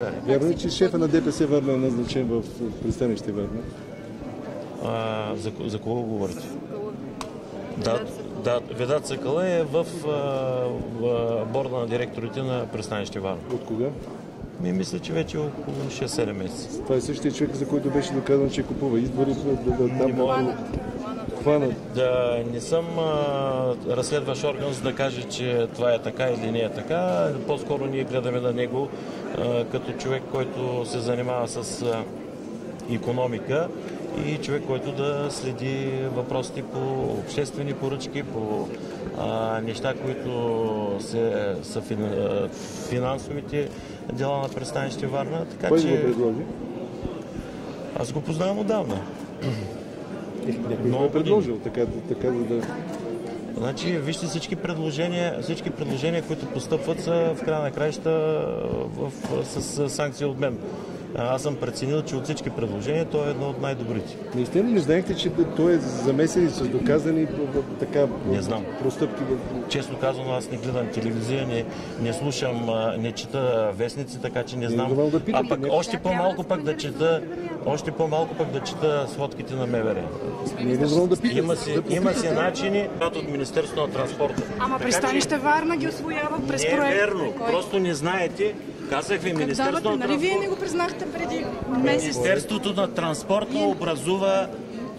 Вярно ли, че шефа на ДПС Варна е назначен в пристанище Варна? За кого говорите? Да, Ведат Сакала е в борда на директорите на пристанище Варна. От кога? Мисля, че вече около 6-7 месеца. Това е същия човек, за който беше доказан, че купува избори. Хванат. Да, не съм разследващ орган, за да кажа, че това е така или не е така. По-скоро ние гледаме на него като човек, който се занимава с икономика и човек, който да следи въпросите по обществени поръчки, по неща, които са финансовите дела на пристанище Варна. Така, Кой го предложи? Аз го познавам отдавна. Някой го е предложил, така да... Значи, вижте всички предложения, които постъпват, са в края на краища с санкция от мен. Аз съм преценил, че от всички предложения той е едно от най-добрите. Наистина не знаехте, че той е замесен и с доказани не знам. простъпки? Честно казано, аз не гледам телевизия, не слушам, не чета вестници, така че не знам. А пък още по-малко пък да чета сводките на МВР. Има си начини от Министерството на транспорта. Ама пристанище Варна ги освоява през проект. Не е верно, просто не знаете. Казах ви, Министерството на транспорта. Нали вие не го признахте преди месец? Министерството на транспорта образува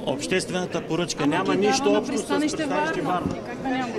обществената поръчка. Няма нищо общо с пристанище Варна. Как да няма?